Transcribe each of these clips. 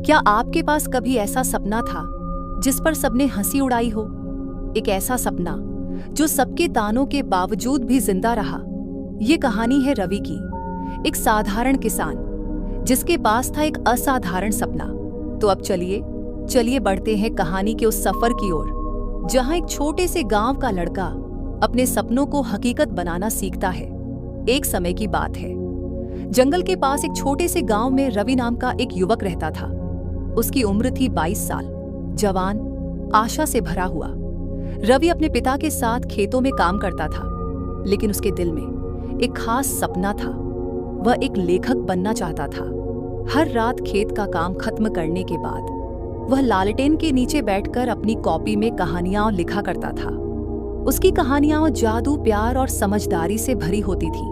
क्या आपके पास कभी ऐसा सपना था जिस पर सबने हंसी उड़ाई हो? एक ऐसा सपना जो सबके तानों के बावजूद भी जिंदा रहा। ये कहानी है रवि की, एक साधारण किसान जिसके पास था एक असाधारण सपना। तो अब चलिए बढ़ते हैं कहानी के उस सफर की ओर, जहां एक छोटे से गांव का लड़का अपने सपनों को हकीकत बनाना सीखता है। एक समय की बात है, जंगल के पास एक छोटे से गांव में रवि नाम का एक युवक रहता था। उसकी उम्र थी 22 साल, जवान, आशा से भरा हुआ। रवि अपने पिता के साथ खेतों में काम करता था, लेकिन उसके दिल में एक खास सपना था। वह एक लेखक बनना चाहता था। हर रात खेत का काम खत्म करने के बाद वह लालटेन के नीचे बैठकर अपनी कॉपी में कहानियां लिखा करता था। उसकी कहानियां जादू, प्यार और समझदारी से भरी होती थी।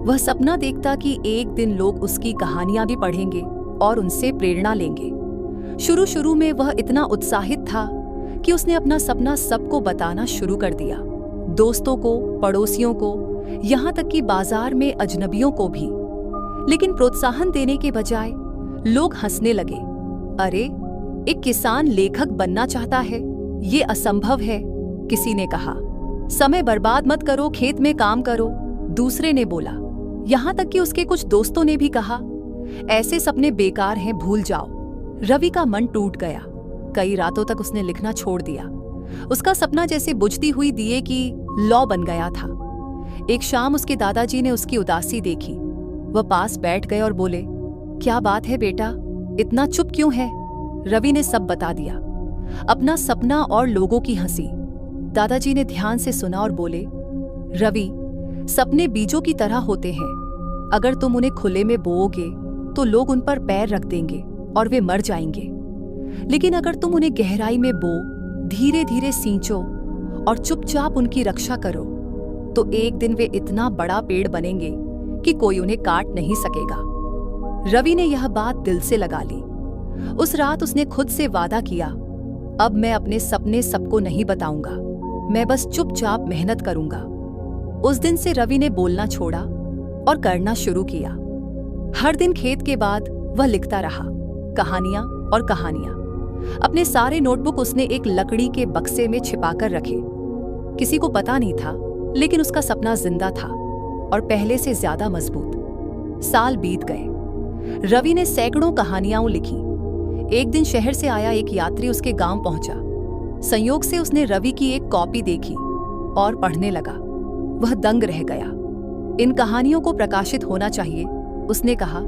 वह सपना देखता कि एक दिन लोग उसकी कहानियां भी पढ़ेंगे और उनसे प्रेरणा लेंगे। शुरू में वह इतना उत्साहित था कि उसने अपना सपना सबको बताना शुरू कर दिया, दोस्तों को, पड़ोसियों को, यहाँ तक कि बाजार में अजनबियों को भी। लेकिन प्रोत्साहन देने के बजाय लोग हंसने लगे। अरे, एक किसान लेखक बनना चाहता है, ये असंभव है, किसी ने कहा। समय बर्बाद मत करो, खेत में काम करो, दूसरे ने बोला। यहाँ तक कि उसके कुछ दोस्तों ने भी कहा, ऐसे सपने बेकार हैं, भूल जाओ। रवि का मन टूट गया। कई रातों तक उसने लिखना छोड़ दिया। उसका सपना जैसे बुझती हुई दिए की लौ बन गया था। एक शाम उसके दादाजी ने उसकी उदासी देखी। वह पास बैठ गए और बोले, क्या बात है बेटा, इतना चुप क्यों है? रवि ने सब बता दिया, अपना सपना और लोगों की हंसी। दादाजी ने ध्यान से सुना और बोले, रवि, सपने बीजों की तरह होते हैं। अगर तुम उन्हें खुले में बोओगे तो लोग उन पर पैर रख देंगे और वे मर जाएंगे। लेकिन अगर तुम उन्हें गहराई में बो, धीरे धीरे सींचो और चुपचाप उनकी रक्षा करो, तो एक दिन वे इतना बड़ा पेड़ बनेंगे कि कोई उन्हें काट नहीं सकेगा। रवि ने यह बात दिल से लगा ली। उस रात उसने खुद से वादा किया, अब मैं अपने सपने सबको नहीं बताऊंगा, मैं बस चुपचाप मेहनत करूंगा। उस दिन से रवि ने बोलना छोड़ा और करना शुरू किया। हर दिन खेत के बाद वह लिखता रहा, कहानियां और कहानियां। अपने सारे नोटबुक उसने एक लकड़ी के बक्से में छिपाकर रखे। किसी को पता नहीं था, लेकिन उसका सपना जिंदा था और पहले से ज्यादा मजबूत। साल बीत गए। रवि ने सैकड़ों कहानियां लिखी। एक दिन शहर से आया एक यात्री उसके गांव पहुंचा। संयोग से उसने रवि की एक कॉपी देखी और पढ़ने लगा। वह दंग रह गया। इन कहानियों को प्रकाशित होना चाहिए, उसने कहा।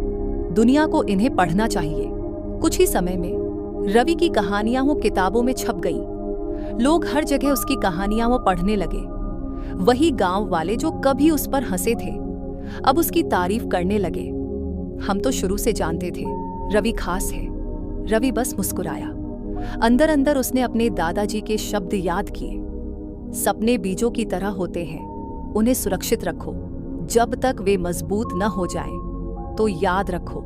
दुनिया को इन्हें पढ़ना चाहिए। कुछ ही समय में रवि की कहानियां वो किताबों में छप गईं। लोग हर जगह उसकी कहानियां वो पढ़ने लगे। वही गांव वाले जो कभी उस पर हंसे थे, अब उसकी तारीफ करने लगे। हम तो शुरू से जानते थे रवि खास है। रवि बस मुस्कुराया। अंदर अंदर उसने अपने दादाजी के शब्द याद किए, सपने बीजों की तरह होते हैं, उन्हें सुरक्षित रखो जब तक वे मजबूत न हो जाएं। तो याद रखो,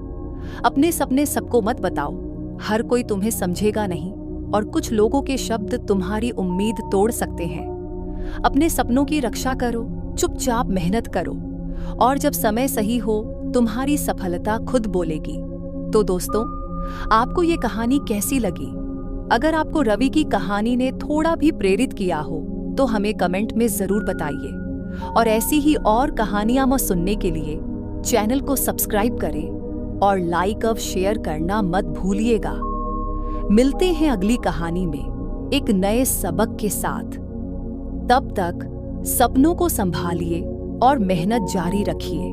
अपने सपने सबको मत बताओ, हर कोई तुम्हें समझेगा नहीं और कुछ लोगों के शब्द तुम्हारी उम्मीद तोड़ सकते हैं। अपने सपनों की रक्षा करो, चुपचाप मेहनत करो और जब समय सही हो तुम्हारी सफलता खुद बोलेगी। तो दोस्तों, आपको ये कहानी कैसी लगी? अगर आपको रवि की कहानी ने थोड़ा भी प्रेरित किया हो तो हमें कमेंट में जरूर बताइए। और ऐसी ही और कहानियां सुनने के लिए चैनल को सब्सक्राइब करें और लाइक और शेयर करना मत भूलिएगा। मिलते हैं अगली कहानी में एक नए सबक के साथ। तब तक सपनों को संभालिए और मेहनत जारी रखिए।